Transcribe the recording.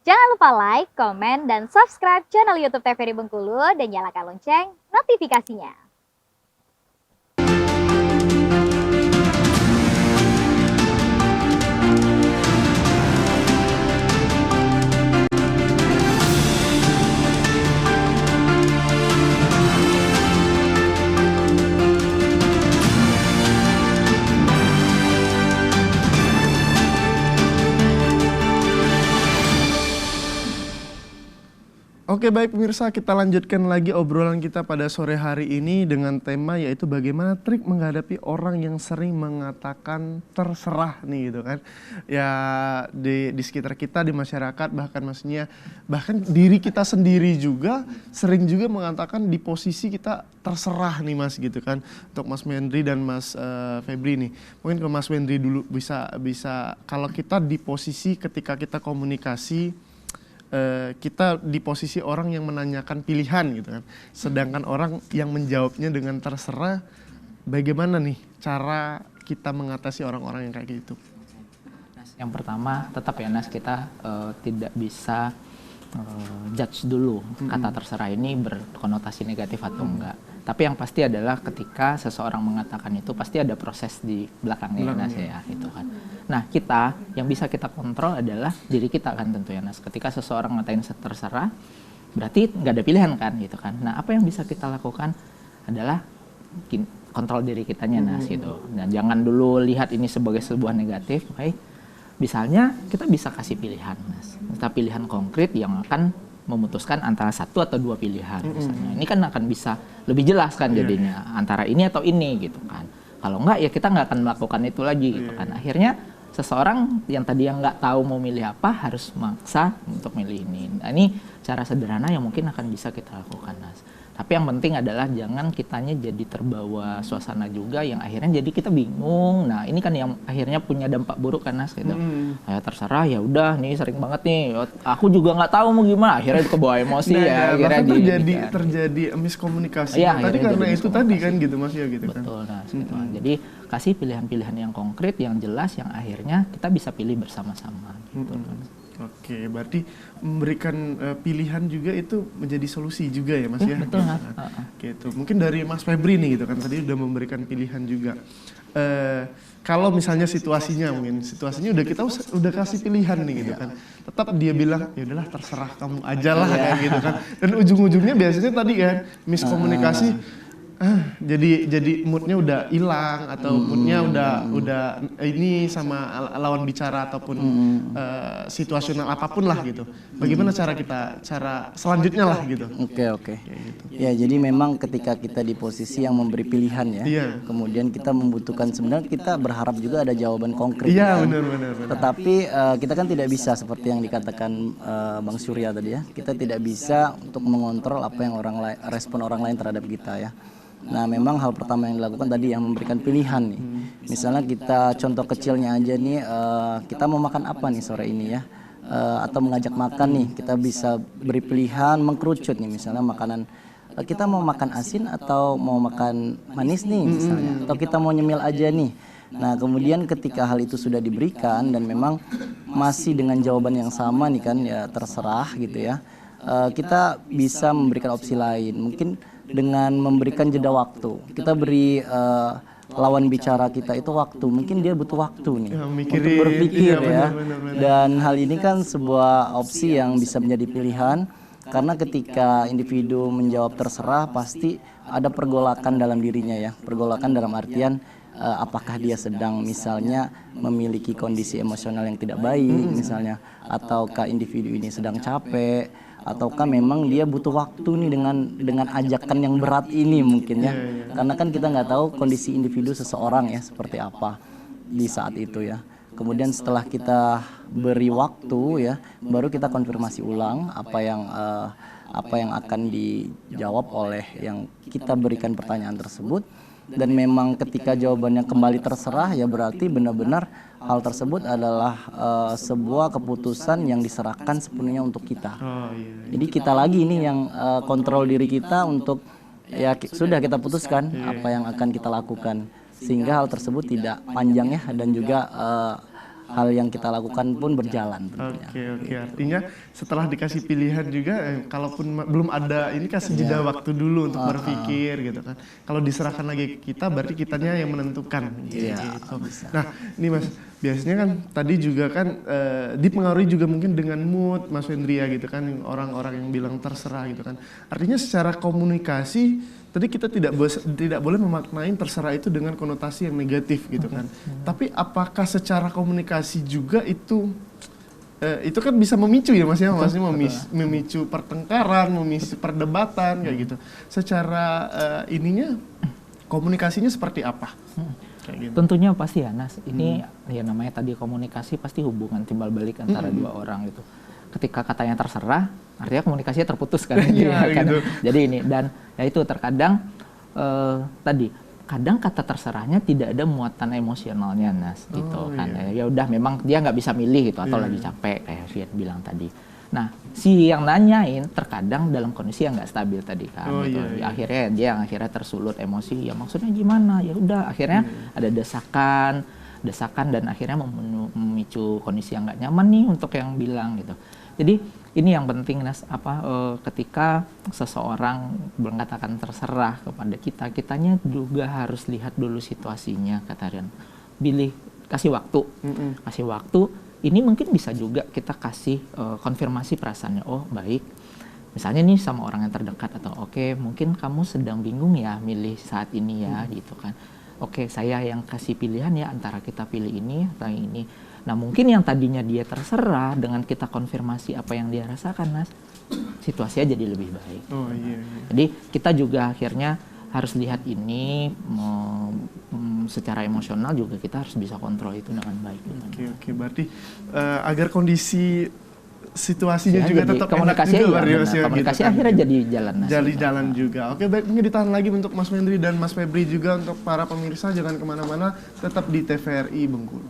Jangan lupa like, komen, dan subscribe channel YouTube TVRI Bengkulu dan nyalakan lonceng notifikasinya. Oke, baik pemirsa, kita lanjutkan lagi obrolan kita pada sore hari ini dengan tema yaitu bagaimana trik menghadapi orang yang sering mengatakan terserah nih gitu kan. Ya di sekitar kita, di masyarakat, bahkan diri kita sendiri juga sering juga mengatakan di posisi kita terserah nih Mas gitu kan. Untuk Mas Wendry dan Mas Febri nih. Mungkin ke Mas Wendry dulu bisa kalau kita di posisi ketika kita komunikasi, kita di posisi orang yang menanyakan pilihan gitu kan, sedangkan orang yang menjawabnya dengan terserah, bagaimana nih cara kita mengatasi orang-orang yang kayak gitu? Nas, yang pertama tetap ya Nas, kita tidak bisa judge dulu kata terserah ini berkonotasi negatif atau enggak. Tapi yang pasti adalah ketika seseorang mengatakan itu pasti ada proses di belakangnya Nas ya gitu kan. Nah kita yang bisa kita kontrol adalah diri kita kan tentu ya Nas. Ketika seseorang ngatain terserah berarti nggak ada pilihan kan gitu kan. Nah apa yang bisa kita lakukan adalah kontrol diri kitanya Nas gitu. Dan jangan dulu lihat ini sebagai sebuah negatif, baik. Misalnya kita bisa kasih pilihan Mas. Kita pilihan konkret yang akan memutuskan antara satu atau dua pilihan misalnya. Ini kan akan bisa lebih jelas kan jadinya antara ini atau ini gitu kan. Kalau enggak ya kita nggak akan melakukan itu lagi gitu kan. Akhirnya seseorang yang tadi yang nggak tahu mau milih apa harus maksa untuk milih ini. Nah, ini cara sederhana yang mungkin akan bisa kita lakukan Mas. Tapi yang penting adalah jangan kitanya jadi terbawa suasana juga yang akhirnya jadi kita bingung. Nah ini kan yang akhirnya punya dampak buruk kan Nas gitu. Ya terserah ya udah nih sering banget nih. Aku juga nggak tahu mau gimana. Akhirnya itu kebawa emosi ya. Akhirnya terjadi miskomunikasi. Ya, tadi karena itu tadi kan gitu Mas ya gitu kan. Betul Nas. Gitu. Jadi kasih pilihan-pilihan yang konkret, yang jelas, yang akhirnya kita bisa pilih bersama-sama. Gitu. Oke, berarti memberikan pilihan juga itu menjadi solusi juga ya Mas ya? Betul Mas. Gitu. Mungkin dari Mas Febri nih gitu kan, tadi udah memberikan pilihan juga. Kalau misalnya situasinya udah kita udah kasih pilihan nih gitu kan, tetap dia bilang ya udahlah terserah kamu aja lah kayak gitu kan. Dan ujung-ujungnya biasanya tadi kan miskomunikasi. Jadi moodnya udah hilang atau moodnya udah ini sama lawan bicara ataupun situasional apapun lah gitu. Bagaimana cara selanjutnya lah gitu. Oke. Gitu. Ya jadi memang ketika kita di posisi yang memberi pilihan ya, kemudian kita membutuhkan, sebenarnya kita berharap juga ada jawaban konkret. Iya kan? benar. Tetapi kita kan tidak bisa seperti yang dikatakan Bang Surya tadi ya. Kita tidak bisa untuk mengontrol apa yang respon orang lain terhadap kita ya. Nah memang hal pertama yang dilakukan tadi yang memberikan pilihan nih. Misalnya kita contoh kecilnya aja nih, kita mau makan apa nih sore ini ya, atau mengajak makan nih, kita bisa beri pilihan mengkerucut nih, misalnya makanan kita mau makan asin atau mau makan manis nih misalnya, atau kita mau nyemil aja nih. Nah kemudian ketika hal itu sudah diberikan dan memang masih dengan jawaban yang sama nih kan ya terserah gitu ya, kita bisa memberikan opsi lain, mungkin dengan memberikan jeda waktu. Kita beri lawan bicara kita itu waktu, mungkin dia butuh waktu nih untuk berpikir ya. Dan hal ini kan sebuah opsi yang bisa menjadi pilihan, karena ketika individu menjawab terserah pasti ada pergolakan dalam dirinya ya. Pergolakan dalam artian apakah dia sedang misalnya memiliki kondisi emosional yang tidak baik misalnya, ataukah individu ini sedang capek, ataukah memang dia butuh waktu nih dengan ajakan yang berat ini mungkin ya. Karena kan kita nggak tahu kondisi individu seseorang ya seperti apa di saat itu ya. Kemudian setelah kita beri waktu ya, baru kita konfirmasi ulang apa yang akan dijawab oleh yang kita berikan pertanyaan tersebut. Dan memang ketika jawabannya kembali terserah ya berarti benar-benar hal tersebut adalah sebuah keputusan yang diserahkan sepenuhnya untuk kita. Jadi kita lagi ini yang kontrol diri kita untuk ya sudah kita putuskan apa yang akan kita lakukan, sehingga hal tersebut tidak panjang ya, dan juga hal yang kita lakukan pun berjalan tentunya. Oke. Artinya setelah dikasih pilihan juga, kalaupun belum ada ini kasih jeda waktu dulu untuk berpikir gitu kan. Kalau diserahkan lagi ke kita, berarti kitanya yang menentukan. Gitu. Nah, ini Mas, biasanya kan tadi juga kan dipengaruhi juga mungkin dengan mood Mas Wendria gitu kan, orang-orang yang bilang terserah gitu kan. Artinya secara komunikasi tadi kita tidak boleh memaknai terserah itu dengan konotasi yang negatif gitu kan. Tapi apakah secara komunikasi juga itu kan bisa memicu ya Mas ya, maksudnya memicu pertengkaran, memicu perdebatan kayak gitu. Secara ininya komunikasinya seperti apa? Kayak gitu. Tentunya pasti ya Nas, ini ya namanya tadi komunikasi pasti hubungan timbal balik antara dua orang gitu. Ketika katanya terserah, artinya komunikasinya terputus kan. Iya, kan? gitu. Jadi ini, dan ya itu terkadang kadang kata terserahnya tidak ada muatan emosionalnya Nas gitu kan. Ya udah memang dia nggak bisa milih gitu, atau lagi capek kayak Fiat bilang tadi. Nah, si yang nanyain terkadang dalam kondisi yang nggak stabil tadi kan. Gitu. Akhirnya dia tersulut emosi, ya maksudnya gimana? Ya udah akhirnya ada desakan dan akhirnya memicu kondisi yang nggak nyaman nih untuk yang bilang gitu. Jadi ini yang penting Nas, ketika seseorang mengatakan terserah kepada kitanya juga harus lihat dulu situasinya, kata Rian. Kasih waktu. Kasih waktu. Ini mungkin bisa juga kita kasih konfirmasi perasaannya. Oh, baik. Misalnya nih sama orang yang terdekat, atau oke, mungkin kamu sedang bingung ya milih saat ini ya gitu kan. Oke, saya yang kasih pilihan ya, antara kita pilih ini atau ini. Nah, mungkin yang tadinya dia terserah, dengan kita konfirmasi apa yang dia rasakan, Mas, situasinya jadi lebih baik. Jadi kita juga akhirnya harus lihat ini secara emosional juga kita harus bisa kontrol itu dengan baik. Oke, berarti agar kondisi situasinya juga tetap komunikasi enak juga, komunikasi gitu kan. akhirnya jadi jalan juga. Oke, baik, mungkin ditahan lagi untuk Mas Wendri dan Mas Febri juga. Untuk para pemirsa jangan kemana-mana, tetap di TVRI Bengkulu.